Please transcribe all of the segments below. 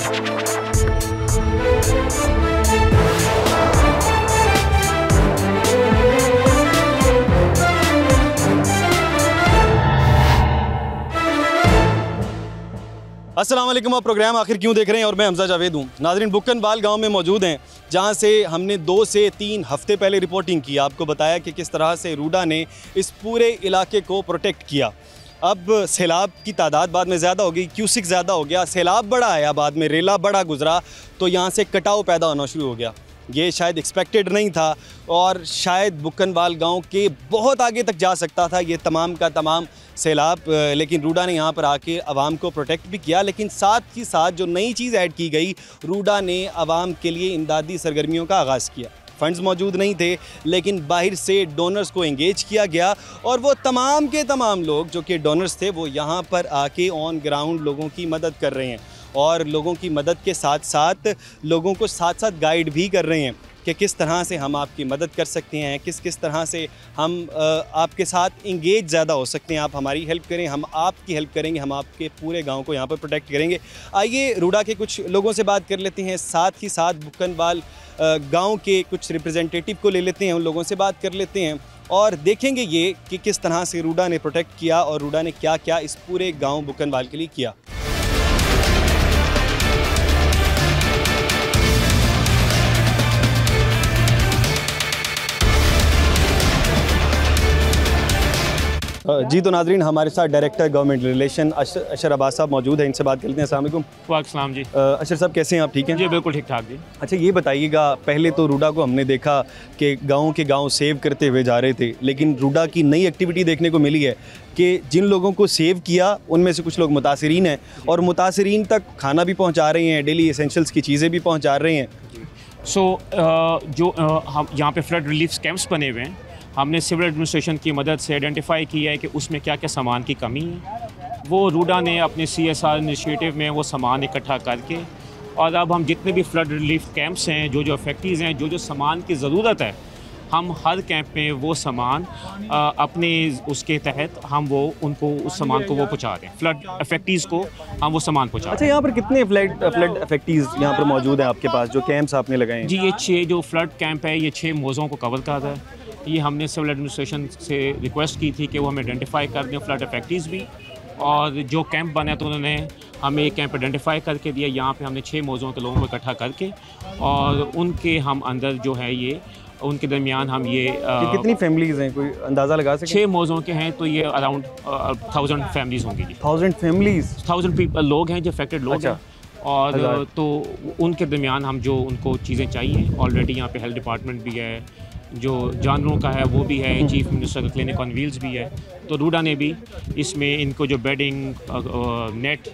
अस्सलाम वालेकुम। आप प्रोग्राम आखिर क्यों देख रहे हैं और मैं हमजा जावेद हूँ। नाज़रीन, बुक्कनवाल गांव में मौजूद हैं, जहां से हमने 2 से 3 हफ्ते पहले रिपोर्टिंग की। आपको बताया कि किस तरह से रूडा ने इस पूरे इलाके को प्रोटेक्ट किया। अब सैलाब की तादाद बाद में ज़्यादा हो गई, क्यूसिक ज़्यादा हो गया, सैलाब बड़ा आया, बाद में रेला बड़ा गुजरा, तो यहाँ से कटाव पैदा होना शुरू हो गया। ये शायद एक्सपेक्टेड नहीं था और शायद बुक्कनवाल गांव के बहुत आगे तक जा सकता था ये तमाम का तमाम सैलाब, लेकिन रूडा ने यहाँ पर आके आवाम को प्रोटेक्ट भी किया। लेकिन साथ ही साथ जो नई चीज़ ऐड की गई, रूडा ने आवाम के लिए इमदादी सरगर्मियों का आगाज़ किया। फंड्स मौजूद नहीं थे, लेकिन बाहर से डोनर्स को एंगेज किया गया और वो तमाम के तमाम लोग जो कि डोनर्स थे वो यहाँ पर आके ऑन ग्राउंड लोगों की मदद कर रहे हैं और लोगों की मदद के साथ साथ लोगों को साथ साथ गाइड भी कर रहे हैं कि किस तरह से हम आपकी मदद कर सकते हैं, किस तरह से हम आपके साथ इंगेज ज़्यादा हो सकते हैं। आप हमारी हेल्प करें, हम आपकी हेल्प करेंगे, हम आपके पूरे गांव को यहाँ पर प्रोटेक्ट करेंगे। आइए रूडा के कुछ लोगों से बात कर लेते हैं, साथ ही साथ बुक्कनवाल गांव के कुछ रिप्रेजेंटेटिव को ले लेते हैं, उन लोगों से बात कर लेते हैं और देखेंगे ये कि किस तरह से रूडा ने प्रोटेक्ट किया और रूडा ने क्या क्या इस पूरे गाँव बुक्कनवाल के लिए किया। जी तो नाजरीन, हमारे साथ डायरेक्टर गवर्नमेंट रिलेशन अशर अब्बास साहब मौजूद हैं, इनसे बात करते हैं। अस्सलाम वालेकुम। वालेकुम जी। अशर साहब कैसे हैं आप? ठीक हैं जी, बिल्कुल ठीक ठाक जी। अच्छा, ये बताइएगा, पहले तो रूडा को हमने देखा कि गांव सेव करते हुए जा रहे थे, लेकिन रूडा की नई एक्टिविटी देखने को मिली है कि जिन लोगों को सेव किया उनमें से कुछ लोग मुतासिरीन हैं और मुतासिरीन तक खाना भी पहुँचा रहे हैं, डेली एसेंशियल्स की चीज़ें भी पहुँचा रहे हैं। हम यहाँ पे फ्लड रिलीफ कैंप्स बने हुए हैं, हमने सिविल एडमिनिस्ट्रेशन की मदद से आइडेंटिफाई किया है कि उसमें क्या क्या सामान की कमी है। वो रूडा ने अपने CSR इनिशिएटिव में वो सामान इकट्ठा करके, और अब हम जितने भी फ्लड रिलीफ कैंप्स हैं, जो अफेक्टीज़ हैं, जो सामान की ज़रूरत है, हम हर कैंप में वो सामान अपने उसके तहत हम वो उनको उस सामान को वो पहुँचा दें, फ्लड अफेक्टीज़ को हम वो सामान पहुँचा। अच्छा, यहाँ पर कितने फ्लड अफेक्टीज़ यहाँ पर मौजूद हैं आपके पास, जो कैंप्स आपने लगाए हैं? जी, ये 6 जो फ्लड कैंप है, ये 6 मौज़ों को कवर कर रहा है। ये हमने सिविल एडमिनिस्ट्रेशन से रिक्वेस्ट की थी कि वो हमें आइडेंटिफाई कर दें फ्लड अफेक्टीज़ भी, और जो कैंप बने तो उन्होंने हमें एक कैंप आइडेंटिफाई करके दिया। यहाँ पे हमने 6 मौज़ों के लोगों को इकट्ठा करके और उनके हम अंदर जो है ये उनके दरमियान हम ये कितनी फैमिलीज़ हैं, कोई अंदाज़ा लगा सकते? 6 मौज़ों के हैं तो ये अराउंड 1000 फैमिलीज़ होंगी जी। 1000 फैमिलीज़, 1000 पीपल लोग हैं जो अफेक्टेड लोग हैं। और तो उनके दरमियान हम जो उनको चीज़ें चाहिए, ऑलरेडी यहाँ पे हेल्थ डिपार्टमेंट भी है, जो जानवरों का है वो भी है, चीफ मिनिस्टर का क्लिनिक ऑन व्हील्स भी है। तो रूडा ने भी इसमें इनको जो बेडिंग, नेट,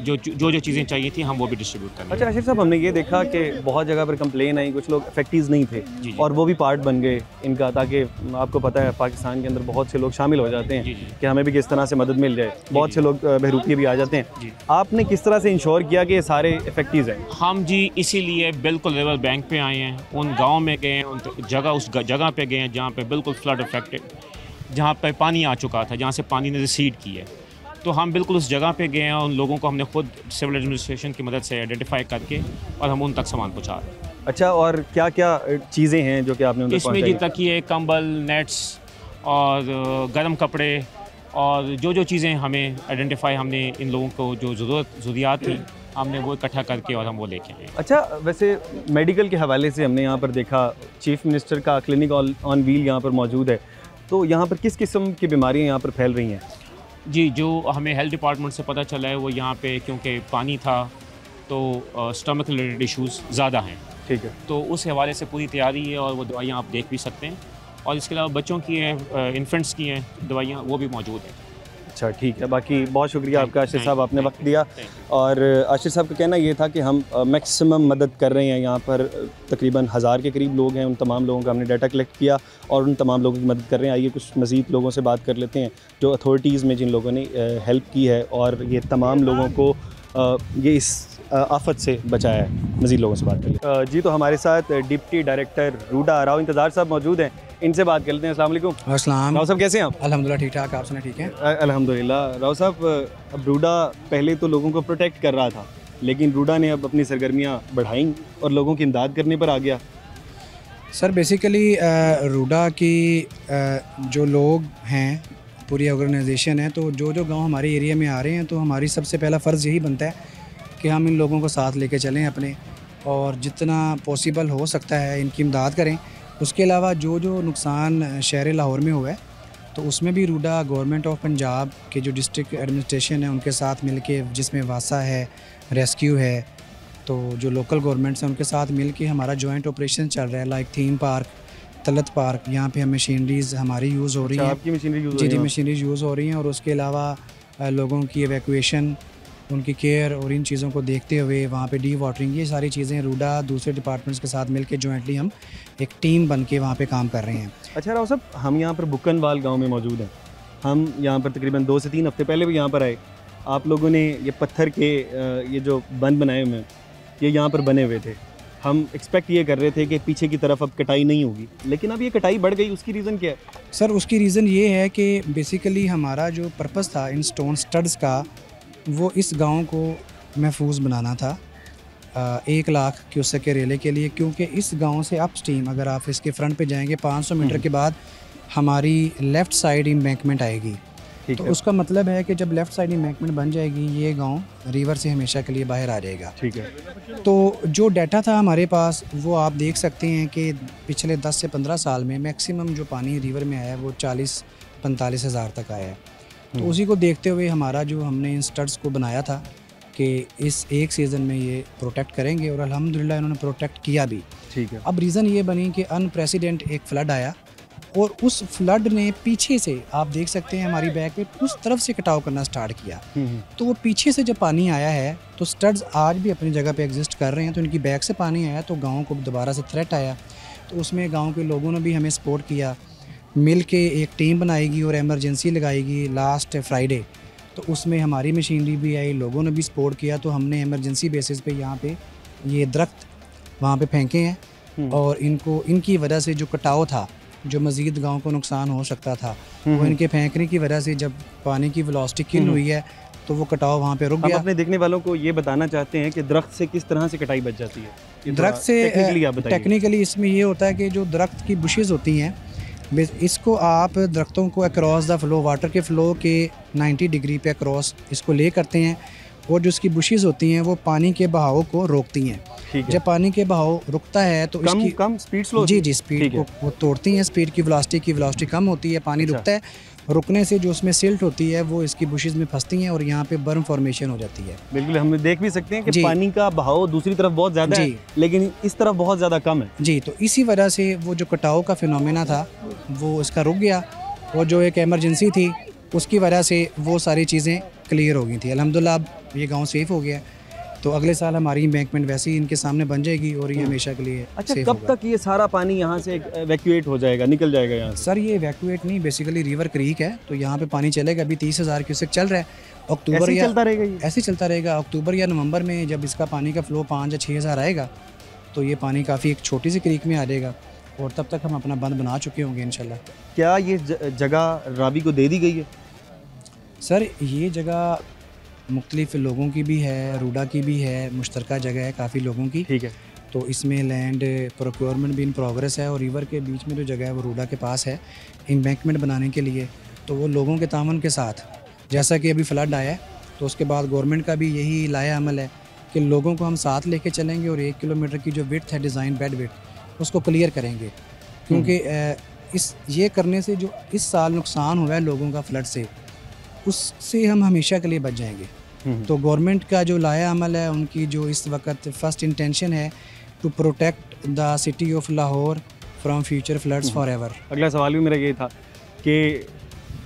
जो चीज़ें चाहिए थी, हम वो भी डिस्ट्रीब्यूट करें। अच्छा अशर साहब, हमने ये देखा कि बहुत जगह पर कंप्लेन आई, कुछ लोग अफेक्टीज़ नहीं थे जी। और वो भी पार्ट बन गए इनका, ताकि आपको पता है पाकिस्तान के अंदर बहुत से लोग शामिल हो जाते हैं कि हमें भी किस तरह से मदद मिल जाए। बहुत से लोग बहरूपिये भी आ जाते हैं। आपने किस तरह से इंश्योर किया कि ये सारे अफेक्टीज़ हैं? हम जी इसीलिए बिल्कुल रिवर बैंक पे आए हैं, उन गाँव में गए हैं, उस जगह पे गए हैं जहाँ पे बिल्कुल फ्लड अफेक्टेड, जहाँ पे पानी आ चुका था, जहाँ से पानी ने रिसीड की है। तो हम बिल्कुल उस जगह पे गए हैं, उन लोगों को हमने खुद सिविल एडमिनिस्ट्रेशन की मदद से आइडेंटिफाई करके और हम उन तक सामान पहुँचा रहे हैं। अच्छा, और क्या क्या चीज़ें हैं जो कि आपने उनको इसमें जी तकिए, कंबल, नेट्स और गर्म कपड़े और जो चीज़ें हमें आइडेंटिफाई, हमने इन लोगों को जो ज़रूरियात थी हमने वो इकट्ठा करके और हम वो लेके आए। अच्छा, वैसे मेडिकल के हवाले से हमने यहाँ पर देखा चीफ मिनिस्टर का क्लिनिक ऑन व्हील यहाँ पर मौजूद है, तो यहाँ पर किस किस्म की बीमारियाँ यहाँ पर फैल रही हैं? जी, जो हमें हेल्थ डिपार्टमेंट से पता चला है वो यहाँ पे क्योंकि पानी था तो स्टमक रिलेटेड इश्यूज़ ज़्यादा हैं। ठीक है, तो उस हवाले से पूरी तैयारी है और वो दवाइयाँ आप देख भी सकते हैं, और इसके अलावा बच्चों की हैं, इन्फेंट्स की हैं दवाइयाँ, वो भी मौजूद हैं। अच्छा, ठीक है। बाकी बहुत शुक्रिया आपका आशिर साहब, आपने वक्त दिया। और आशिर साहब का कहना ये था कि हम मैक्सिमम मदद कर रहे हैं। यहाँ पर तकरीबन 1000 के करीब लोग हैं, उन तमाम लोगों का हमने डाटा कलेक्ट किया और उन तमाम लोगों की मदद कर रहे हैं। आइए कुछ मज़ीद लोगों से बात कर लेते हैं जो अथॉरिटीज़ में जिन लोगों ने हेल्प की है और ये तमाम लोगों को ये इस आफत से बचाया है। मज़ीद लोगों से बात कर लें। जी, तो हमारे साथ डिप्टी डायरेक्टर रूडा राव इंतज़ार साहब मौजूद हैं, इनसे बात कर लेते हैं। अस्सलाम वालेकुम। अस्सलाम। राव साहब कैसे हैं आप? अल्हम्दुलिल्लाह ठीक ठाक, आप सुनाए ठीक है? अल्हम्दुलिल्लाह। राव साहब, अब रूडा पहले तो लोगों को प्रोटेक्ट कर रहा था, लेकिन रूडा ने अब अपनी सरगर्मियाँ बढ़ाई और लोगों की इमदाद करने पर आ गया। सर बेसिकली रूडा की जो लोग हैं, पूरी ऑर्गेनाइजेशन है, तो जो जो गांव हमारे एरिया में आ रहे हैं, तो हमारी सबसे पहला फ़र्ज़ यही बनता है कि हम इन लोगों को साथ लेके चलें अपने, और जितना पॉसिबल हो सकता है इनकी इमदाद करें। उसके अलावा जो जो नुकसान शहर लाहौर में हुआ है, तो उसमें भी रूडा गवर्नमेंट ऑफ पंजाब के जो डिस्ट्रिक्ट एडमिनिस्ट्रेशन है उनके साथ मिलके, जिसमें वासा है, रेस्क्यू है, तो जो लोकल गवर्नमेंट्स हैं उनके साथ मिलके हमारा जॉइंट ऑपरेशन चल रहा है। Like theme park, Talat park, यहाँ पे हम मशीनरीज़ हमारी यूज़ हो रही हैं। आपकी मशीनरी यूज़ जी जी, मशीनरीज यूज़ हो रही हैं। और उसके अलावा लोगों की एवैक्यूएशन, उनकी केयर और इन चीज़ों को देखते हुए वहाँ पे डी वाटरिंग, ये सारी चीज़ें रूडा दूसरे डिपार्टमेंट्स के साथ मिलके जॉइंटली हम एक टीम बन के वहाँ पे काम कर रहे हैं। अच्छा राव साहब, हम यहाँ पर बुक्कनवाल गांव में मौजूद हैं। हम यहाँ पर तकरीबन 2 से 3 हफ्ते पहले भी यहाँ पर आए। आप लोगों ने ये पत्थर के ये जो बंद बनाए हुए हैं, ये यहाँ पर बने हुए थे। हम एक्सपेक्ट ये कर रहे थे कि पीछे की तरफ अब कटाई नहीं होगी, लेकिन अब ये कटाई बढ़ गई। उसकी रीज़न क्या है? सर उसकी रीज़न ये है कि बेसिकली हमारा जो पर्पस था इन स्टोन स्टड्स का, वो इस गांव को महफूज बनाना था 1 लाख क्यूसेक के रेले के लिए। क्योंकि इस गांव से अप स्ट्रीम अगर आप इसके फ्रंट पे जाएंगे 500 मीटर के बाद हमारी लेफ़्ट साइड एम्बैंकमेंट आएगी। तो उसका मतलब है कि जब लेफ़्ट साइड एम्बैंकमेंट बन जाएगी, ये गांव रिवर से हमेशा के लिए बाहर आ जाएगा। ठीक है। तो जो डाटा था हमारे पास, वो आप देख सकते हैं कि पिछले 10 से 15 साल में मैक्सिमम जो पानी रिवर में आया है वो 40-45 हज़ार तक आया है। तो उसी को देखते हुए हमारा जो हमने इन स्टड्स को बनाया था कि इस एक सीज़न में ये प्रोटेक्ट करेंगे, और अल्हम्दुलिल्लाह इन्होंने प्रोटेक्ट किया भी। ठीक है। अब रीज़न ये बनी कि अनप्रेसिडेंट एक फ़्लड आया, और उस फ्लड ने पीछे से, आप देख सकते हैं हमारी बैक पे, उस तरफ से कटाव करना स्टार्ट किया। तो वो पीछे से जब पानी आया है, तो स्टड्स आज भी अपनी जगह पे एग्जिस्ट कर रहे हैं। तो इनकी बैक से पानी आया तो गांव को दोबारा से थ्रेट आया। तो उसमें गांव के लोगों ने भी हमें सपोर्ट किया, मिल के एक टीम बनाएगी और एमरजेंसी लगाएगी लास्ट फ्राइडे। तो उसमें हमारी मशीनरी भी आई, लोगों ने भी सपोर्ट किया। तो हमने एमरजेंसी बेसिस पे यहाँ पे ये दरख्त वहाँ पे फेंके हैं, और इनको, इनकी वजह से जो कटाव था, जो मज़ीद गांव को नुकसान हो सकता था, वो इनके फेंकने की वजह से जब पानी की वेलोसिटी किल हुई है, तो वो कटाव वहाँ पे रुक गया। हम अपने देखने वालों को ये बताना चाहते हैं कि दरख्त से किस तरह से कटाई बच जाती है। दरख्त से टेक्निकली इसमें ये होता है कि जो दरख्त की बुशेज़ होती हैं, इसको आप दरख्तों को अक्रॉस द फ्लो, वाटर के फ़्लो के 90 डिग्री पे अक्रॉस इसको ले करते हैं, और जो इसकी बुशेज़ होती हैं वो पानी के बहाव को रोकती हैं। जब पानी के बहाव रुकता है तो इसकी कम स्पीड स्लो, जी स्पीड को वो तोड़ती हैं। स्पीड की वेलोसिटी कम होती है, पानी रुकता है। रुकने से जो उसमें सिल्ट होती है वो इसकी बुशेज़ में फंसती हैं, और यहाँ पे बर्म फॉर्मेशन हो जाती है। बिल्कुल, हम देख भी सकते हैं कि पानी का बहाव दूसरी तरफ बहुत ज़्यादा है, लेकिन इस तरफ बहुत ज़्यादा कम है। जी, तो इसी वजह से वो जो कटाव का फिनोमेना था वो इसका रुक गया, और जो एक एमरजेंसी थी उसकी वजह से वो सारी चीज़ें क्लियर हो गई थी। अल्हम्दुलिल्लाह अब ये गांव सेफ़ हो गया। तो अगले साल हमारी एम्बैंकमेंट वैसे ही इनके सामने बन जाएगी, और ये हमेशा के लिए अच्छा, कब तक ये सारा पानी यहाँ से इवैक्यूएट हो जाएगा, निकल जाएगा यहाँ से? सर ये इवैक्यूएट नहीं, बेसिकली रिवर क्रीक है, तो यहाँ पे पानी चलेगा। अभी 30,000 क्यूसेक चल रहा है। अक्टूबर ऐसे चलता रहेगा, ऐसे चलता रहेगा। अक्टूबर या नवंबर में जब इसका पानी का फ़्लो 5 या 6 हज़ार आएगा, तो ये पानी काफ़ी एक छोटी सी क्रीक में आ जाएगा, और तब तक हम अपना बंद बना चुके होंगे इंशाल्लाह। क्या ये जगह रावी को दे दी गई है? सर ये जगह मुख्तलिफ लोगों की भी है, रूडा की भी है, मुश्तरका जगह है काफ़ी लोगों की। ठीक है। तो इसमें लैंड प्रोक्योरमेंट भी इन प्रोग्रेस है, और रिवर के बीच में जो जगह है वो रूडा के पास है एम्बैंकमेंट बनाने के लिए। तो वो लोगों के तामन के साथ, जैसा कि अभी फ्लड आया है, तो उसके बाद गवर्नमेंट का भी यही लाया अमल है कि लोगों को हम साथ लेके चलेंगे, और 1 किलोमीटर की जो विड्थ है, डिज़ाइन बेड विड्थ, उसको क्लियर करेंगे। क्योंकि ये करने से जो इस साल नुकसान हुआ है लोगों का फ्लड से, उससे हम हमेशा के लिए बच जाएंगे। तो गवर्नमेंट का जो लाया अमल है, उनकी जो इस वक्त फ़र्स्ट इंटेंशन है to protect the city of Lahore from future floods for ever. अगला सवाल भी मेरा ये था कि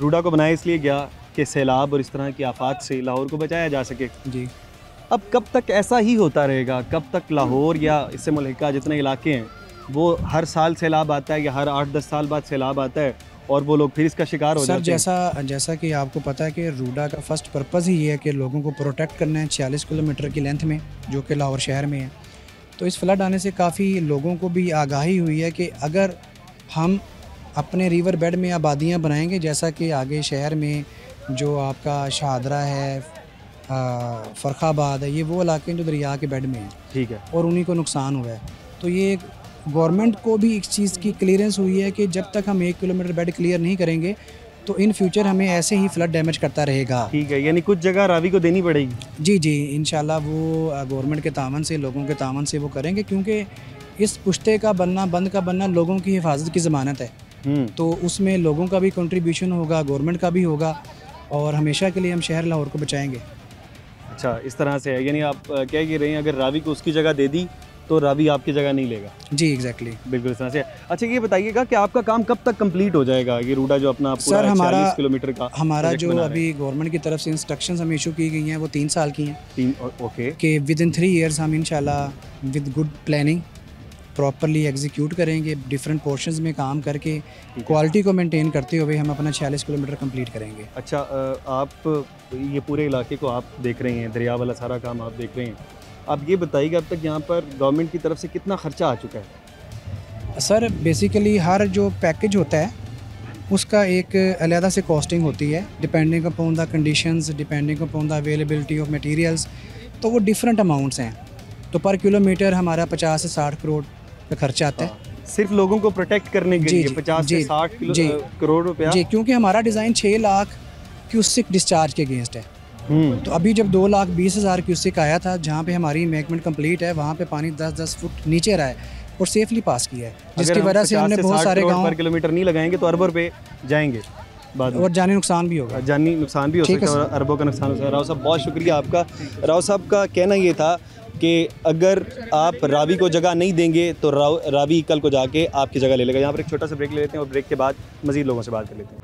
रूडा को बनाया इसलिए गया कि सैलाब और इस तरह की आफात से लाहौर को बचाया जा सके। जी, अब कब तक ऐसा ही होता रहेगा? कब तक लाहौर या इससे मुल्हिका जितने इलाके हैं वो हर साल सैलाब आता है, या हर 8-10 साल बाद सैलाब आता है, और वो लोग फिर इसका शिकार हो जाते हैं? सर जैसा कि आपको पता है कि रूडा का फ़र्स्ट पर्पज़ ही ये है कि लोगों को प्रोटेक्ट करना है 46 किलोमीटर की लेंथ में, जो कि लाहौर शहर में है। तो इस फ्लड आने से काफ़ी लोगों को भी आगाही हुई है कि अगर हम अपने रिवर बेड में आबादियाँ बनाएंगे, जैसा कि आगे शहर में जो आपका शाहदरा है, फ़रखाबाद है, ये वो इलाके हैं जो दरिया के बेड में हैं। ठीक है। और उन्हीं को नुकसान हुआ है। तो ये गवर्नमेंट को भी इस चीज़ की क्लियरेंस हुई है कि जब तक हम 1 किलोमीटर बेड क्लियर नहीं करेंगे तो इन फ्यूचर हमें ऐसे ही फ्लड डैमेज करता रहेगा। ठीक है, यानी कुछ जगह रावी को देनी पड़ेगी। जी जी, इंशाल्लाह वो गवर्नमेंट के तावन से, लोगों के तावन से वो करेंगे, क्योंकि इस पुश्ते का बनना, बंद का बनना लोगों की हिफाजत की ज़मानत है। तो उसमें लोगों का भी कंट्रीब्यूशन होगा, गवर्नमेंट का भी होगा, और हमेशा के लिए हम शहर लाहौर को बचाएंगे। अच्छा, इस तरह से है, यानी आप कह ही रहे हैं अगर रावी को उसकी जगह दे दी तो रावी आपकी जगह नहीं लेगा। जी एग्जैक्टली, बिल्कुल इस तरह से। अच्छा, ये बताइएगा कि आपका काम कब तक कंप्लीट हो जाएगा, ये रूडा जो अपना पूरा सर, हमारा 40 किलोमीटर का हमारा प्रोजेक्ट जो बना रहे अभी गवर्नमेंट की तरफ से इंस्ट्रक्शंस हमें इशू की गई हैं वो 3 साल की हैं। ओके। कि विद इन 3 ईयर्स हम इंशाल्लाह with good planning properly execute करेंगे, डिफरेंट पोर्शंस में काम करके क्वालिटी को मेंटेन करते हुए हम अपना 46 किलोमीटर कंप्लीट करेंगे। अच्छा, आप ये पूरे इलाके को आप देख रहे हैं, दरिया वाला सारा काम आप देख रहे हैं, आप ये बताइएगा अब तक यहाँ पर गवर्नमेंट की तरफ से कितना खर्चा आ चुका है? सर बेसिकली हर जो पैकेज होता है उसका एक अलहदा से कॉस्टिंग होती है, depending upon the conditions, depending upon the availability of materials, तो वो डिफरेंट अमाउंट्स हैं। तो पर किलोमीटर हमारा 50 से 60 करोड़ का खर्चा आता है। सिर्फ लोगों को प्रोटेक्ट करने के लिए 50 से 60 करोड़ रुपया? जी, क्योंकि हमारा डिज़ाइन 6 लाख क्यूसिक डिस्चार्ज के अगेंस्ट है। तो अभी जब 2,20,000 क्यूसिक आया था, जहाँ पे हमारी इमेकमेंट कंप्लीट है, वहाँ पे पानी 10-10 फुट नीचे रहा है और सेफली पास किया है, जिसकी वजह से हमने बहुत सारे गाँव पर किलोमीटर नहीं लगाएंगे तो अरबों रुपए जाएंगे बाद में, और जानी नुकसान भी होगा। जानी नुकसान भी हो सकता है और अरबों का नुकसान हो सकता है। राव साहब बहुत शुक्रिया आपका। राव साहब का कहना ये था कि अगर आप रावी को जगह नहीं देंगे तो रावी कल को जाके आपकी जगह ले लेगा। यहाँ पर एक छोटा सा ब्रेक ले लेते हैं और ब्रेक के बाद मज़ीद लोगों से बात कर लेते हैं।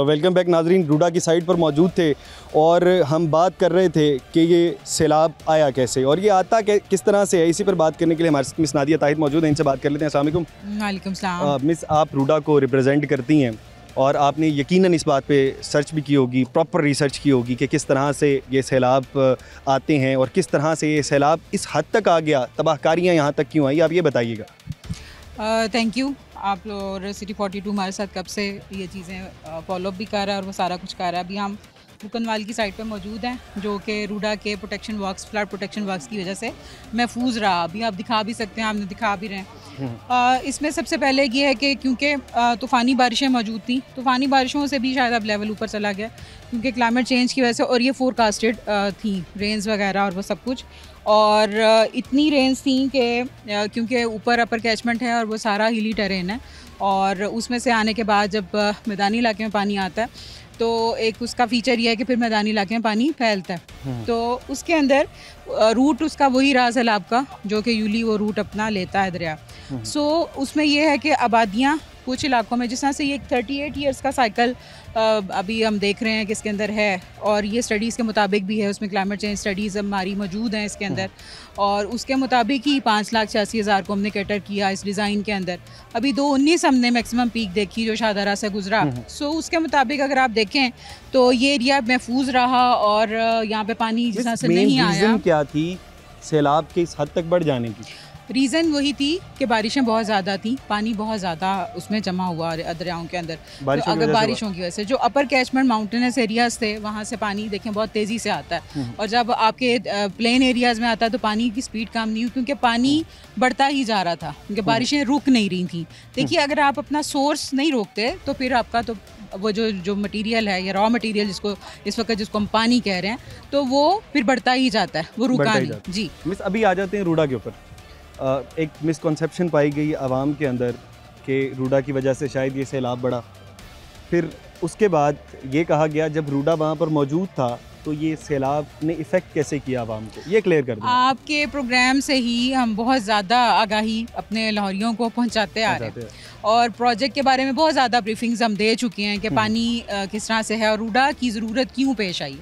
वेलकम बैक नाजरीन, रूडा की साइड पर मौजूद थे और हम बात कर रहे थे कि ये सैलाब आया कैसे और ये आता किस तरह से है। इसी पर बात करने के लिए हमारे साथ मिस नादिया ताहिर मौजूद हैं, इनसे बात कर लेते हैं। अस्सलाम वालेकुम। वालेकुम सलाम। मिस, आप रूडा को रिप्रेजेंट करती हैं और आपने यकीनन इस बात पे सर्च भी की होगी, प्रॉपर रिसर्च की होगी कि किस तरह से ये सैलाब आते हैं और किस तरह से ये सैलाब इस हद तक आ गया, तबाहकारियाँ यहाँ तक क्यों आई, आप ये बताइएगा। Thank you. आप लोग सिटी 42 हमारे साथ कब से ये चीज़ें फॉलोअप भी कर रहा है और वो सारा कुछ कर रहा है। अभी हम बुकनवाल की साइड पे मौजूद हैं, जो कि रूडा के protection works, flood protection works की वजह से महफूज रहा। अभी आप दिखा भी सकते हैं, आपने दिखा भी रहे हैं। इसमें सबसे पहले ये है कि क्योंकि तूफ़ानी बारिशें मौजूद थी, तूफ़ानी बारिशों से भी शायद अब लेवल ऊपर चला गया क्योंकि क्लाइमेट चेंज की वजह से, और ये फोरकास्टेड थी रेंज वगैरह और वो सब कुछ, और इतनी रेंज थी कि क्योंकि ऊपर अपर कैचमेंट है और वो सारा हिली टेरेन है, और उसमें से आने के बाद जब मैदानी इलाके में पानी आता है तो एक उसका फ़ीचर ये है कि फिर मैदानी इलाके में पानी फैलता है। तो उसके अंदर रूट उसका वही रहा सैलाब का, जो कि यूली वो रूट अपना लेता है दरिया। सो उसमें यह है कि आबादियाँ कुछ इलाकों में, जिस तरह से ये 38 ईयर्स का साइकिल अभी हम देख रहे हैं कि इसके अंदर है, और ये स्टडीज़ के मुताबिक भी है, उसमें क्लाइमेट चेंज स्टडीज़ हमारी मौजूद हैं इसके अंदर, और उसके मुताबिक ही 5,86,000 को हमने कैटर किया इस डिज़ाइन के अंदर। अभी 219 हमने मैक्सिमम पीक देखी जो शाहदरा से गुजरा। सो उसके मुताबिक अगर आप देखें तो ये एरिया महफूज रहा और यहाँ पे पानी जिस तरह से नहीं आया। क्या थी सैलाब के इस हद तक बढ़ जाने की? रीज़न वही थी कि बारिशें बहुत ज़्यादा थी, पानी बहुत ज़्यादा उसमें जमा हुआ दरियाओं के अंदर। तो अगर बारिशों की वजह से जो अपर कैचमेंट माउंटेनस एरियाज़ थे वहाँ से पानी देखें बहुत तेज़ी से आता है, और जब आपके प्लेन एरियाज़ में आता है तो पानी की स्पीड कम नहीं हुई क्योंकि पानी बढ़ता ही जा रहा था, क्योंकि बारिशें रुक नहीं रही थी। देखिए, अगर आप अपना सोर्स नहीं रोकते तो फिर आपका तो वो जो मटेरियल है या रॉ मटेरियल जिसको इस वक्त जिसको हम पानी कह रहे हैं, तो वो फिर बढ़ता ही जाता है, वो रुका नहीं। जी मिस, अभी आ जाते हैं रूडा के ऊपर। एक मिसकॉन्सेप्शन पाई गई आवाम के अंदर कि रूडा की वजह से शायद ये सैलाब बढ़ा। फिर उसके बाद ये कहा गया जब रूडा वहाँ पर मौजूद था तो ये सैलाब ने इफ़ेक्ट कैसे किया आवाम को, ये क्लियर कर दें। आपके प्रोग्राम से ही हम बहुत ज़्यादा आगाही अपने लाहौरियों को पहुँचाते आ रहे हैं, और प्रोजेक्ट के बारे में बहुत ज़्यादा ब्रीफिंग्स हम दे चुके हैं कि पानी किस तरह से है और रूडा की ज़रूरत क्यों पेश आई।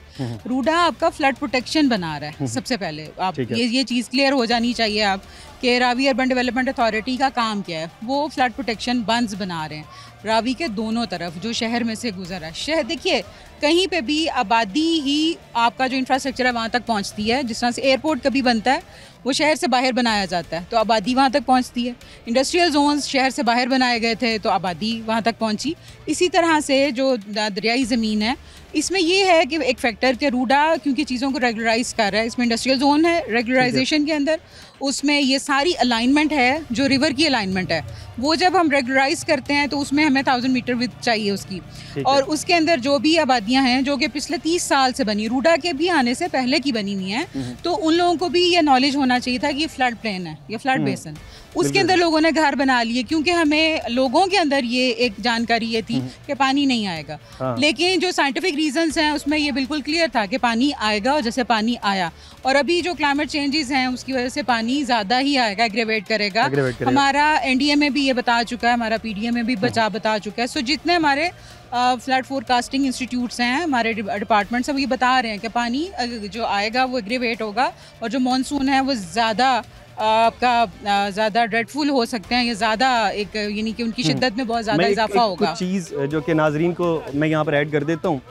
रूडा आपका फ्लड प्रोटेक्शन बना रहा है। सबसे पहले आप ये चीज़ क्लियर हो जानी चाहिए आप कि रावी अर्बन डेवलपमेंट अथॉरिटी का काम क्या है, वो फ्लड प्रोटेक्शन बंद्स बना रहे हैं रावी के दोनों तरफ जो शहर में से गुजर है। शहर देखिए कहीं पे भी आबादी ही आपका जो इंफ्रास्ट्रक्चर है वहाँ तक पहुँचती है। जिस तरह से एयरपोर्ट कभी बनता है वो शहर से बाहर बनाया जाता है तो आबादी वहाँ तक पहुँचती है। इंडस्ट्रियल जोन्स शहर से बाहर बनाए गए थे तो आबादी वहाँ तक पहुँची। इसी तरह से जो दरियाई ज़मीन है इसमें ये है कि एक फैक्टर के रूडा क्योंकि चीज़ों को रेगुलराइज कर रहा है, इसमें इंडस्ट्रियल जोन है रेगुलराइजेशन के अंदर, उसमें ये सारी अलाइनमेंट है जो रिवर की अलाइनमेंट है वो जब हम रेगुलराइज करते हैं तो उसमें हमें 1000 मीटर विड्थ चाहिए उसकी। और उसके अंदर जो भी आबादियां हैं जो कि पिछले 30 साल से बनी, रूडा के भी आने से पहले की बनी हुई हैं, तो उन लोगों को भी ये नॉलेज होना चाहिए था कि ये फ्लड प्लेन है, ये फ्लड बेसन। उसके अंदर लोगों ने घर बना लिए क्योंकि हमें लोगों के अंदर ये एक जानकारी ये थी कि पानी नहीं आएगा। लेकिन जो साइंटिफिक रीजंस हैं उसमें ये बिल्कुल क्लियर था कि पानी आएगा और जैसे पानी आया और अभी जो क्लाइमेट चेंजेस हैं उसकी वजह से पानी ज़्यादा ही आएगा, एग्रेवेट करेगा। हमारा एनडीए में भी ये बता चुका है, हमारा पीडीए में भी बता चुका है। सो जितने हमारे फ्लड फोरकास्टिंग इंस्टीट्यूट्स हैं, हमारे डिपार्टमेंट्स हैं, वो ये बता रहे हैं कि पानी जो आएगा वो एग्रेवेट होगा और जो मानसून है वो ज़्यादा आपका ज़्यादा ड्रेडफुल हो सकते हैं, ये ज़्यादा एक यानी कि उनकी शिद्दत में बहुत ज़्यादा इजाफा होगा। कुछ चीज़ जो कि नाजरीन को मैं यहाँ पर ऐड कर देता हूँ।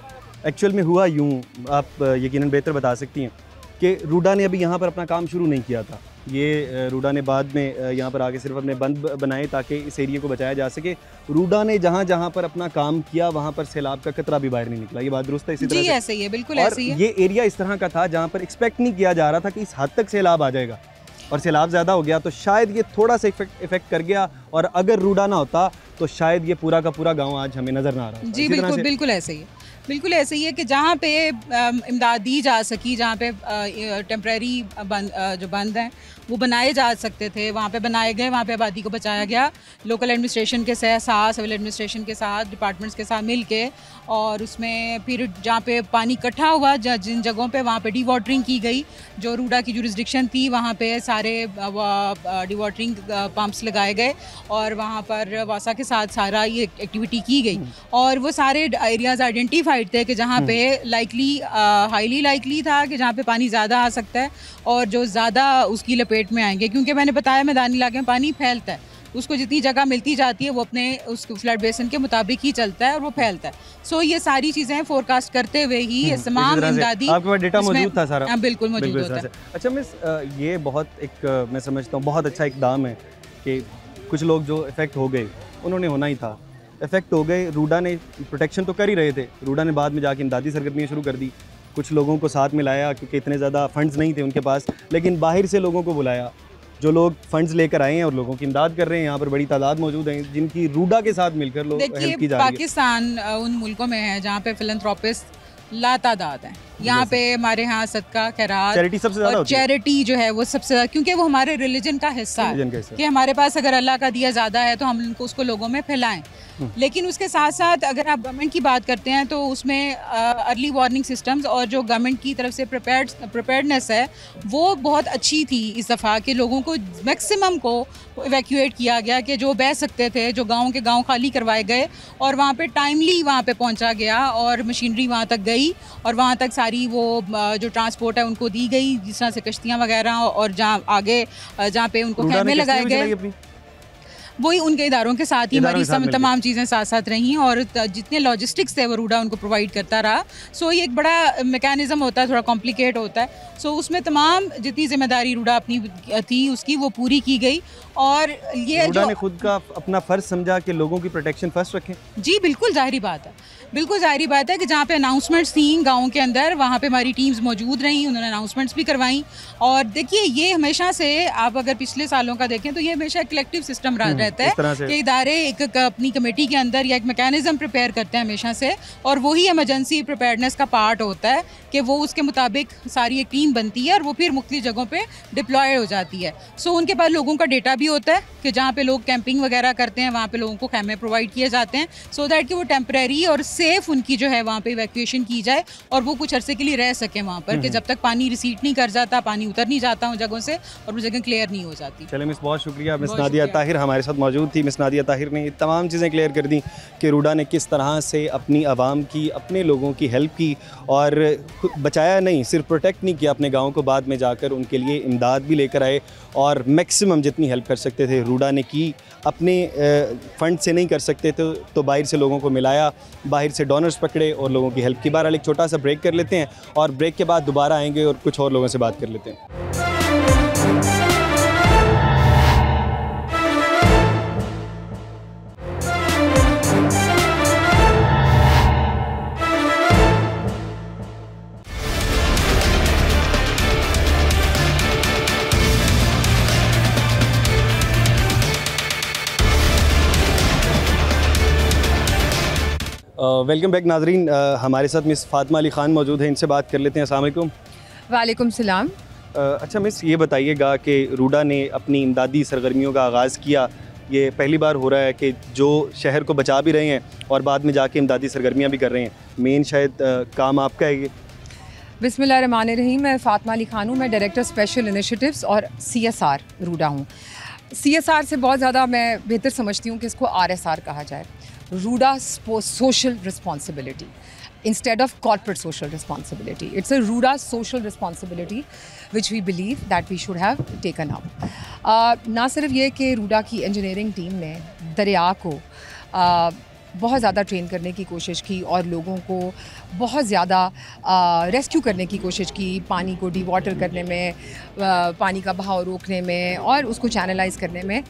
एक्चुअल में हुआ यूँ, आप यकीनन बेहतर बता सकती हैं कि रूडा ने अभी यहाँ पर अपना काम शुरू नहीं किया था। ये रूडा ने बाद में यहाँ पर आके सिर्फ अपने बंद बनाए ताकि इस एरिया को बचाया जा सके। रूडा ने जहाँ जहाँ पर अपना काम किया वहाँ पर सैलाब का खतरा भी बाहर नहीं निकला। ये बात दुरुस्त है? इसी तरह जी ऐसे ही है, बिल्कुल और ऐसे ही है। ये एरिया इस तरह का था जहाँ पर एक्सपेक्ट नहीं किया जा रहा था कि इस हद तक सैलाब आ जाएगा और सैलाब ज़्यादा हो गया तो शायद ये थोड़ा सा इफेक्ट कर गया। और अगर रूडा ना होता तो शायद ये पूरा का पूरा गाँव आज हमें नज़र ना आ रहा। जी बिल्कुल बिल्कुल ऐसे ही है, बिल्कुल ऐसे ही है कि जहाँ पे इमदाद दी जा सकी, जहाँ पे टेम्प्रेरी जो बंद हैं वो बनाए जा सकते थे वहाँ पे बनाए गए, वहाँ पे आबादी को बचाया गया लोकल एडमिनिस्ट्रेशन के साथ, सिविल एडमिनिस्ट्रेशन के साथ, डिपार्टमेंट्स के साथ मिल के। और उसमें फिर जहाँ पे पानी इकट्ठा हुआ जिन जगहों पे वहाँ पे डी वाटरिंग की गई, जो रूडा की जुरिस्डिक्शन थी वहाँ पे सारे डी वाटरिंग पम्प्स लगाए गए और वहाँ पर वासा के साथ सारा ये एक्टिविटी की गई। और वो सारे एरियाज़ आइडेंटिफाइड थे कि जहाँ पे हाईली लाइकली था कि जहाँ पे पानी ज़्यादा आ सकता है और जो ज़्यादा उसकी लपेट में आएंगे, क्योंकि मैंने बताया मैदानी इलाके में पानी फैलता है, उसको जितनी जगह मिलती जाती है वो अपने उस फ्लड बेसन के मुताबिक ही चलता है और वो फैलता है। सो ये सारी चीज़ें फोरकास्ट करते हुए ही ये तमाम इमदादी आपके पास डेटा मौजूद था सारा? हाँ बिल्कुल मौजूद होता है। अच्छा मिस, ये बहुत एक मैं समझता हूँ बहुत अच्छा इकदाम है कि कुछ लोग जो इफेक्ट हो गए उन्होंने होना ही था, इफेक्ट हो गए। रूडा ने प्रोटेक्शन तो कर ही रहे थे, रूडा ने बाद में जाके इमदादी सरगर्मियाँ शुरू कर दी, कुछ लोगों को साथ मिलाया क्योंकि इतने ज़्यादा फंड्स नहीं थे उनके पास, लेकिन बाहर से लोगों को बुलाया जो लोग फंड्स लेकर आए हैं और लोगों की इमदाद कर रहे हैं। यहाँ पर बड़ी तादाद मौजूद हैं जिनकी रूडा के साथ मिलकर लोग हेल्प की जा रही है। पाकिस्तान उन मुल्कों में है जहाँ पे फिलैंथ्रोपिस्ट लातादाद हैं। यहाँ पे हमारे यहाँ सदका खैरात चैरिटी सबसे ज़्यादा होती है। चैरिटी जो है वो सबसे ज़्यादा, क्योंकि वो हमारे रिलीजन का हिस्सा है कि हमारे पास अगर अल्लाह का दिया ज़्यादा है तो हम उनको उसको लोगों में फैलाएं। लेकिन उसके साथ साथ अगर आप गवर्नमेंट की बात करते हैं तो उसमें अर्ली वार्निंग सिस्टम्स और जो गवर्नमेंट की तरफ से प्रिपेयर्डनेस है वो बहुत अच्छी थी इस दफ़ा के लोगों को मैक्सिमम को इवैक्यूएट किया गया कि जो बह सकते थे, जो गाँव के गाँव खाली करवाए गए और वहाँ पे टाइमली वहाँ पे पहुँचा गया और मशीनरी वहाँ तक गई और वहाँ तक सारी वो जो ट्रांसपोर्ट है उनको दी गई, जिस तरह से कश्तियाँ वगैरह और जहाँ आगे जहाँ पे उनको खेमे लगाए गए वही उनके इदारों के साथ ही हमारी तमाम चीज़ें साथ साथ रहीं और जितने लॉजिस्टिक्स थे वो रूडा उनको प्रोवाइड करता रहा। सो ये एक बड़ा मेकैनिज़म होता है, थोड़ा कॉम्प्लिकेट होता है। सो उसमें तमाम जितनी जिम्मेदारी रूडा अपनी थी उसकी वो पूरी की गई और ये रूडा ने खुद का अपना फ़र्ज समझा कि लोगों की प्रोटेक्शन फर्स्ट रखें। जी बिल्कुल जाहिर बात है, बिल्कुल जाहिर बात है कि जहाँ पे अनाउंसमेंट्स थी गाँव के अंदर वहाँ पे हमारी टीम्स मौजूद रहीं, उन्होंने अनाउंसमेंट्स भी करवाई। और देखिए ये हमेशा से आप अगर पिछले सालों का देखें तो ये हमेशा एक कलेक्टिव सिस्टम रहता है कि इदारे एक अपनी कमेटी के अंदर या एक मैकेनिज्म प्रिपेयर करते हैं हमेशा से और वही इमरजेंसी प्रिपेयर्डनेस का पार्ट होता है कि वो उसके मुताबिक सारी एक टीम बनती है और वो फिर मुख्तलिफ जगहों पे डिप्लॉय हो जाती है। सो उनके पास लोगों का डेटा भी होता है कि जहाँ पे लोग कैंपिंग वगैरह करते हैं वहाँ पे लोगों को खैमे प्रोवाइड किए जाते हैं सो दैट कि वो टेम्परेरी और सेफ उनकी जो है वहाँ पे इवैक्यूएशन की जाए और वो कुछ अरसे के लिए रह सकें वहाँ पर कि जब तक पानी रिसीट नहीं कर जाता, पानी उतर नहीं जाता उन जगहों से और वो जगह क्लियर नहीं हो जाती। चलिए मिस, बहुत शुक्रिया मिस नादिया ताहिर हमारे साथ साथ मौजूद थी मिस नादिया ताहिर ने तमाम चीज़ें क्लियर कर दी कि रूडा ने किस तरह से अपनी आवाम की, अपने लोगों की हेल्प की और बचाया नहीं, सिर्फ प्रोटेक्ट नहीं किया अपने गाँव को, बाद में जाकर उनके लिए इमदाद भी लेकर आए और मैक्सिमम जितनी हेल्प कर सकते थे रूडा ने की। अपने फ़ंड से नहीं कर सकते तो बाहर से लोगों को मिलाया, बाहर से डोनर्स पकड़े और लोगों की हेल्प की। बहरहाल एक छोटा सा ब्रेक कर लेते हैं और ब्रेक के बाद दोबारा आएंगे और कुछ और लोगों से बात कर लेते हैं। वेलकम बैक नाजरीन, हमारे साथ मिस फातिमा अली ख़ान मौजूद है, इनसे बात कर लेते हैं। अस्सलाम वालेकुम। वालेकुम सलाम। अच्छा मिस, ये बताइएगा कि रूडा ने अपनी इमदादी सरगर्मियों का आगाज़ किया, ये पहली बार हो रहा है कि जो शहर को बचा भी रहे हैं और बाद में जाके इमदादी सरगर्मियाँ भी कर रहे हैं, मेन शायद काम आपका है ये। बिस्मिल्लाहिर्रहमानिर्रहीम। मैं फ़ातिमा अली ख़ान हूँ, मैं डायरेक्टर स्पेशल इनिशिएटिव्स और CSR रूडा हूँ। CSR से बहुत ज़्यादा मैं बेहतर समझती हूँ कि इसको RSR कहा जाए, रूडा social responsibility instead of corporate social responsibility. It's a Ruda social responsibility which we believe that we should have taken up. ना सिर्फ ये कि रूडा की इंजीनियरिंग टीम ने दरिया को बहुत ज़्यादा ट्रेन करने की कोशिश की और लोगों को बहुत ज़्यादा रेस्क्यू करने की कोशिश की, पानी को डीवाटर करने में, पानी का बहाव रोकने में और उसको चैनलाइज करने में।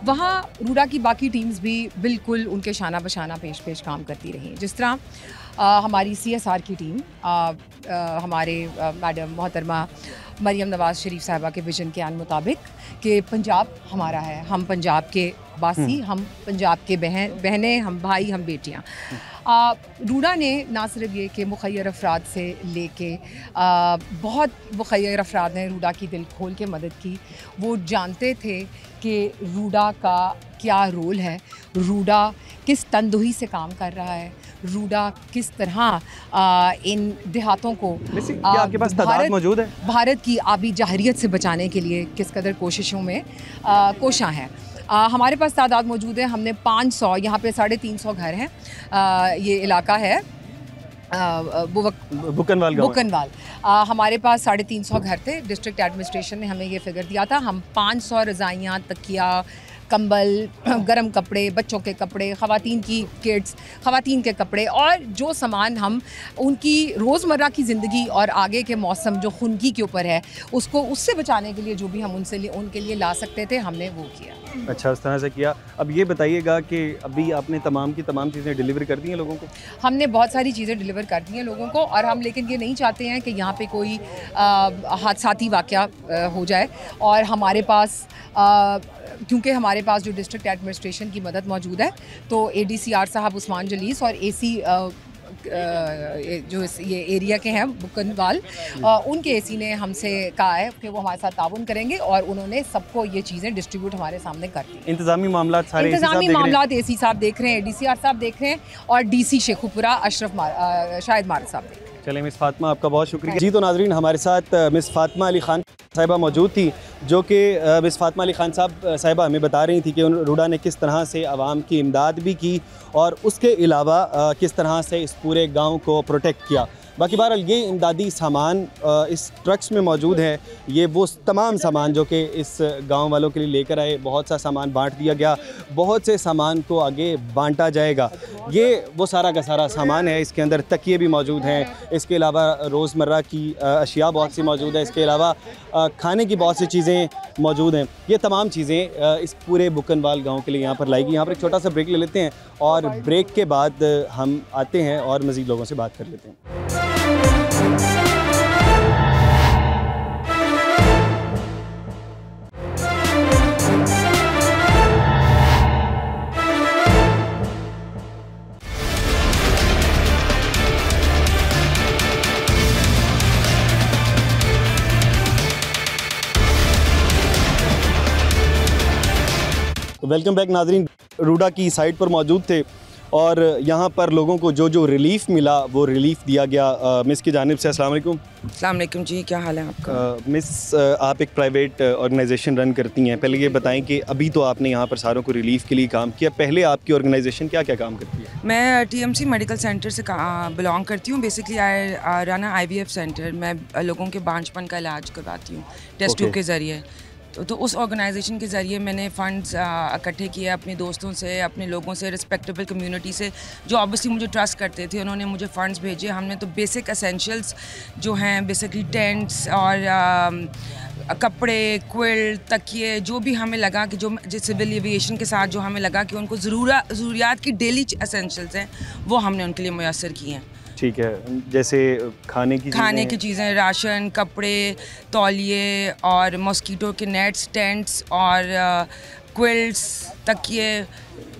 वहाँ रूडा की बाकी टीम्स भी बिल्कुल उनके शाना बशाना पेश काम करती रहीं। जिस तरह हमारी CSR की टीम हमारे मैडम मोहतरमा मरियम नवाज़ शरीफ साहिबा के विजन के मुताबिक कि पंजाब हमारा है, हम पंजाब के वासी, हम पंजाब के बहनें, हम भाई, हम बेटियाँ। रूडा ने ना सिर्फ ये कि मुखय्यर अफराद से लेके बहुत मुखय्यर अफराद ने रूडा की दिल खोल के मदद की। वो जानते थे कि रूडा का क्या रोल है, रूडा किस तंदुही से काम कर रहा है, रूडा किस तरह इन देहातों को आपके पास तादाद मौजूद है भारत की आबी जहरियत से बचाने के लिए किस कदर कोशिशों में कोशां है। हमारे पास तादाद मौजूद है, हमने 500, यहाँ पे 350 घर हैं। ये इलाका है बुकनवाल। हमारे पास 350 घर थे। डिस्ट्रिक्ट एडमिनिस्ट्रेशन ने हमें ये फिगर दिया था। हम 500 रज़ाइयाँ, तकिया, कंबल, गर्म कपड़े, बच्चों के कपड़े, ख़वातीन की किट्स, ख़वातीन के कपड़े और जो सामान हम उनकी रोज़मर्रा की ज़िंदगी और आगे के मौसम जो खुनगी के ऊपर है उसको उससे बचाने के लिए जो भी हम उनके लिए ला सकते थे, हमने वो किया। अच्छा, उस तरह से किया। अब ये बताइएगा कि अभी आपने तमाम की तमाम चीज़ें डिलीवर कर दी हैं लोगों को? हमने बहुत सारी चीज़ें डिलीवर कर दी हैं लोगों को और हम लेकिन ये नहीं चाहते हैं कि यहाँ पे कोई हादसाती वाक़या हो जाए। और हमारे पास क्योंकि हमारे पास जो डिस्ट्रिक्ट एडमिनिस्ट्रेशन की मदद मौजूद है, तो ADCR साहब उस्मान जलीस और AC जो ये एरिया के हैं बुकनवाल, उनके AC ने हमसे कहा है कि वो हमारे साथ ताउन करेंगे और उन्होंने सबको ये चीज़ें डिस्ट्रीब्यूट हमारे सामने कर दी। इंतज़ामी मामला सारे इंतज़ामी मामला AC साहब देख रहे हैं, DCR साहब देख रहे हैं और DC शेखुपुरा शाहिद मार साहब देख रहे हैं। चले मिस फातिमा, आपका बहुत शुक्रिया। जी तो नाजरीन, हमारे साथ मिस फातिमा अली ख़ान साहिबा मौजूद थी, जो कि मिस फातिमा अली ख़ान साहिबा हमें बता रही थी कि रूडा ने किस तरह से आवाम की इमदाद भी की और उसके अलावा किस तरह से इस पूरे गांव को प्रोटेक्ट किया। बाकी बहरहाल ये इमदादी सामान इस ट्रक्स में मौजूद है, ये वो तमाम सामान जो कि इस गांव वालों के लिए लेकर आए। बहुत सा सामान बांट दिया गया, बहुत से सामान को आगे बांटा जाएगा। ये वो सारा का सारा सामान है, इसके अंदर तकिए भी मौजूद हैं, इसके अलावा रोज़मर्रा की अशिया बहुत सी मौजूद है, इसके अलावा खाने की बहुत सी चीज़ें मौजूद हैं। ये तमाम चीज़ें इस पूरे बुकनवाल गाँव के लिए यहाँ पर लाई गई। यहाँ पर एक छोटा सा ब्रेक ले लेते हैं और ब्रेक के बाद हम आते हैं और मज़ीद लोगों से बात कर लेते हैं। वेलकम बैक नाजरीन, रूडा की साइट पर मौजूद थे और यहाँ पर लोगों को जो जो रिलीफ मिला वो रिलीफ दिया गया मिस की जानिब से। अस्सलाम वालेकुम। अस्सलाम वालेकुम जी, क्या हाल है आपका? मिस आप एक प्राइवेट ऑर्गेनाइजेशन रन करती हैं, पहले ये बताएं कि अभी तो आपने यहाँ पर सारों को रिलीफ के लिए काम किया, पहले आपकी ऑर्गेनाइजेशन क्या क्या काम करती है? मैं TMC मेडिकल सेंटर से बिलोंग करती हूँ। Basically I run IVF centre. मैं लोगों के बांझपन का इलाज करवाती हूँ टेस्ट ट्यूब के ज़रिए। तो उस ऑर्गेनाइजेशन के ज़रिए मैंने फ़ंड्स इकट्ठे किए अपने दोस्तों से, अपने लोगों से, रिस्पेक्टेबल कम्युनिटी से जो ऑब्वियसली मुझे ट्रस्ट करते थे। उन्होंने मुझे फ़ंड्स भेजे। हमने तो बेसिक एसेंशियल्स जो हैं, बेसिकली टेंट्स और कपड़े, क्विल्ट, तकिए, जो भी हमें लगा कि जो सिविल एविएशन के साथ जो हमें लगा कि उनको ज़रूरियात की डेली एसेंशियल्स हैं, वो हमने उनके लिए मुयस्सर किए हैं। ठीक है, जैसे खाने की चीज़ें, राशन, कपड़े, तौलिए और मॉस्कीटो के नेट्स, टेंट्स और क्विल्ट्स, तकिए।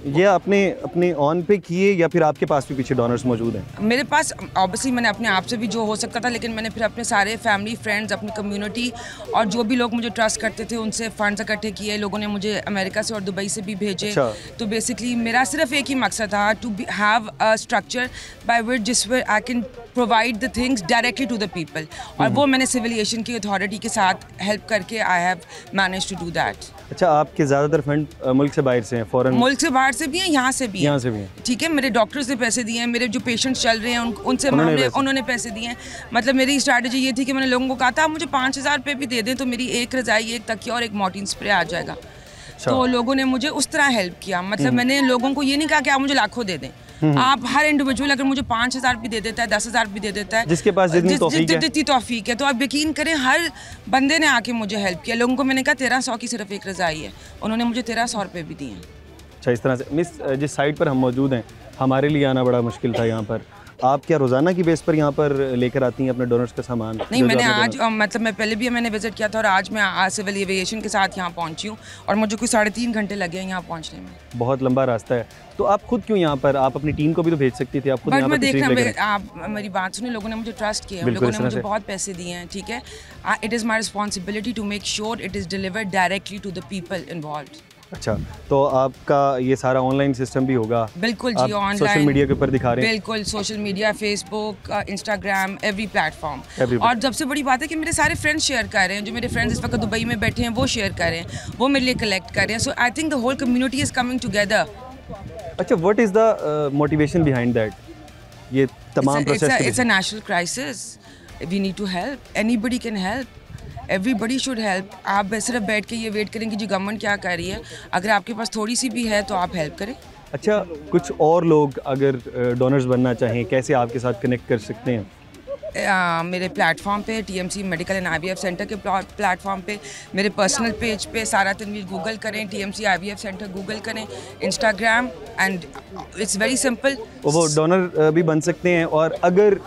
ये आपने अपने ऑन पे किए या फिर आपके पास भी पीछे डोनर्स मौजूद हैं? मेरे पास ऑब्वियसली मैंने अपने आप से भी जो हो सकता था, लेकिन मैंने फिर अपने सारे फैमिली, फ्रेंड्स, अपनी कम्युनिटी और जो भी लोग मुझे ट्रस्ट करते थे उनसे फंड्स इकट्ठे किए। लोगों ने मुझे अमेरिका से और दुबई से भी भेजे। अच्छा। तो बेसिकली मेरा सिर्फ एक ही मकसद था, to have a structure by which जिस way I can provide the things directly to the people. और वो मैंने सिविल एविएशन की अथॉरिटी के साथ हेल्प करके I have manage to do that. अच्छा, आपके ज़्यादातर फंड मुल्क से बाहर से हैं? फॉरेन मुल्क से बाहर से भी हैं, यहाँ से भी हैं। ठीक है, मेरे डॉक्टर्स ने पैसे दिए हैं, मेरे जो पेशेंट्स चल रहे हैं उनसे उन्होंने पैसे दिए हैं। मतलब मेरी स्ट्रैटेजी ये थी कि मैंने लोगों को कहा था, आप मुझे 5,000 रुपये भी दे दें तो मेरी एक रज़ाई, एक तकिया और एक मॉर्टिन स्प्रे आ जाएगा। तो लोगों ने मुझे उस तरह हेल्प किया। मतलब मैंने लोगों को ये नहीं कहा कि आप मुझे लाखों दे दें। आप हर इंडिविजुअल अगर मुझे 5,000 भी दे देता है, 10,000 भी दे देता है, जिसके पास जितनी तौफीक है, तो आप यकीन करें हर बंदे ने आके मुझे हेल्प किया। लोगों को मैंने कहा 1300 की सिर्फ एक रज़ाई है, उन्होंने मुझे 1300 रुपये भी दिए। अच्छा, इस तरह से। मिस, जिस साइट पर हम मौजूद हैं, हमारे लिए आना बड़ा मुश्किल था यहाँ पर। आप क्या रोज़ाना की बेस पर यहाँ पर लेकर आती हैं अपने डोनर्स का सामान? नहीं, मैंने आज मतलब मैं पहले भी मैंने विज़िट किया था और आज मैं सिविल एविएशन के साथ यहाँ पहुँची हूँ और मुझे कोई 3.5 घंटे लगे हैं यहाँ पहुँचने में। बहुत लंबा रास्ता है। तो आप खुद क्यों यहाँ पर? आप अपनी टीम को भी तो भेज सकती थी। आप खुद यहाँ पर आप मेरी बात सुनिए, लोगों ने मुझे ट्रस्ट किया है, लोगों ने मुझे बहुत पैसे दिए हैं। ठीक है, it is my responsibility to make sure it is delivered directly to the people involved. अच्छा, तो आपका ये सारा ऑनलाइन सिस्टम भी होगा? बिल्कुल जी, ऑनलाइन, सोशल मीडिया के ऊपर दिखा रहे हैं? बिल्कुल, social media, Facebook, Instagram, every platform. और सबसे बड़ी बात है कि मेरे सारे फ्रेंड्स शेयर कर रहे हैं। जो मेरे फ्रेंड्स इस वक्त दुबई में बैठे हैं वो शेयर कर रहे हैं, वो मेरे लिए कलेक्ट कर रहे हैं। So I think the whole community is coming together. अच्छा, what is the motivation behind that? ये तमाम process, it's a national crisis, we need to help, anybody can help, everybody should help. आप सिर्फ बैठ के ये वेट करें कि जी गवर्नमेंट क्या कर रही है, अगर आपके पास थोड़ी सी भी है तो आप हेल्प करें। अच्छा, कुछ और लोग अगर डोनर्स बनना चाहें, कैसे आपके साथ कनेक्ट कर सकते हैं? मेरे प्लेटफॉर्म पे, TMC medical and IVF centre के प्लेटफॉर्म पे, मेरे पर्सनल पेज पे सारा तनवीर गूगल करें, TMC IVF सेंटर गूगल करें, Instagram, and it's very simple. वो डोनर भी बन सकते हैं और अगर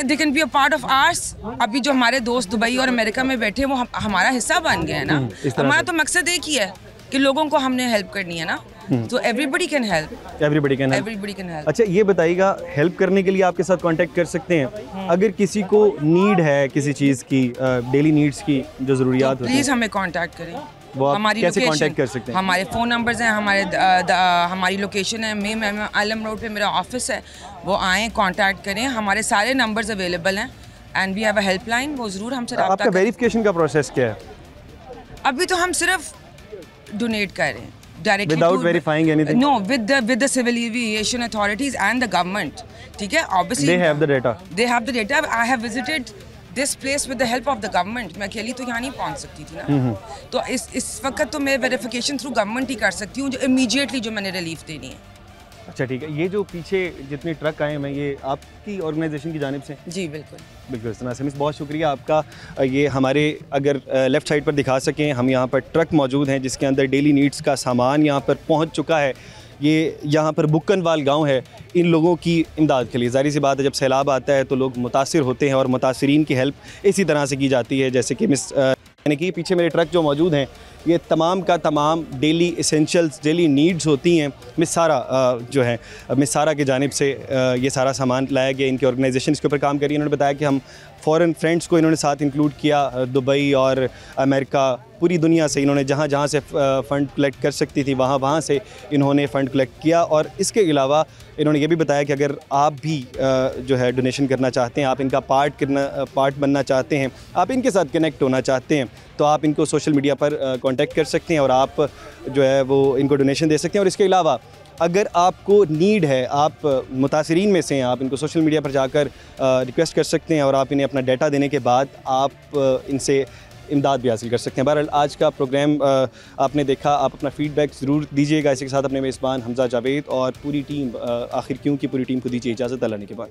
they can be a part of ours. अभी जो हमारे दोस्त दुबई और अमेरिका में बैठे हैं वो हमारा हिस्सा बन गए हैं ना। हमारा तो मकसद एक ही है कि लोगों को हमने हेल्प करनी है ना। तो everybody can help, everybody can help. अच्छा, ये बताइएगा, हेल्प करने के लिए आपके साथ कांटेक्ट कर सकते हैं अगर किसी को नीड है किसी चीज़ की, डेली नीड्स की जो ज़रूरियात होती है, प्लीज़ हमें कांटेक्ट करें। हमारी कैसे कांटेक्ट कर सकते हैं? हमारे फ़ोन नंबर्स हैं, हमारी लोकेशन है, मेम आलम रोड पे मेरा ऑफिस है, वो आएँ, कांटेक्ट करें। हमारे सारे नंबर्स अवेलेबल हैं and we have a helpline, वो ज़रूर हमसे रब्ता करें। आपका वेरिफिकेशन का प्रोसेस क्या है? अभी तो हम सिर्फ डोनेट कर रहे हैं directly without verifying anything? No, with the civil aviation authorities and the government. ठीक है, obviously they have the data. They have the data. I have visited this place with the help of the government. मैं अकेली तो यहाँ नहीं पहुँच सकती थी ना। तो इस वक्त तो मैं वेरिफिकेशन थ्रू गवर्नमेंट ही कर सकती हूँ, जो इमीडिएटली जो मैंने रिलीफ देनी है। अच्छा, ठीक है। ये जो पीछे जितने ट्रक आए हैं, ये आपकी ऑर्गेनाइजेशन की जानिब से? जी बिल्कुल बिल्कुल। इस तरह से मिस, बहुत शुक्रिया आपका। ये हमारे अगर लेफ़्ट साइड पर दिखा सकें, हम यहाँ पर ट्रक मौजूद हैं जिसके अंदर डेली नीड्स का सामान यहाँ पर पहुँच चुका है। ये यहाँ पर बुक्कनवाल गांव है, इन लोगों की इमदाद के लिए। ज़ाहिर सी बात है, जब सैलाब आता है तो लोग मुतासिर होते हैं और मुतासिरीन की हेल्प इसी तरह से की जाती है। जैसे कि मिस यानी कि पीछे मेरे ट्रक जो मौजूद हैं, ये तमाम का तमाम डेली एसेंशियल्स, डेली नीड्स होती हैं। मिस सारा जो है, मिस सारा की जानिब से ये सारा सामान लाया गया। इनकी ऑर्गेनाइजेशन इसके ऊपर काम करी। उन्होंने बताया कि हम फ़ॉरेन फ्रेंड्स को इन्होंने साथ इंक्लूड किया, दुबई और अमेरिका, पूरी दुनिया से इन्होंने जहाँ जहाँ से फ़ंड कलेक्ट कर सकती थी वहाँ से इन्होंने फ़ंड कलेक्ट किया। और इसके अलावा इन्होंने ये भी बताया कि अगर आप भी जो है डोनेशन करना चाहते हैं, आप इनका पार्ट बनना चाहते हैं, आप इनके साथ कनेक्ट होना चाहते हैं, तो आप इनको सोशल मीडिया पर कांटेक्ट कर सकते हैं और आप जो है वो इनको डोनेशन दे सकते हैं। और इसके अलावा अगर आपको नीड है, आप मुतासरीन में से हैं, आप इनको सोशल मीडिया पर जाकर रिक्वेस्ट कर सकते हैं और आप इन्हें अपना डाटा देने के बाद आप इनसे इमदाद भी हासिल कर सकते हैं। बहरहाल आज का प्रोग्राम आपने देखा, आप अपना फ़ीडबैक ज़रूर दीजिएगा। इसी के साथ अपने मेज़बान हमज़ा जावेद और पूरी टीम आखिर क्यों की पूरी टीम को दीजिए इजाज़त। अल्लाह ने के बाद।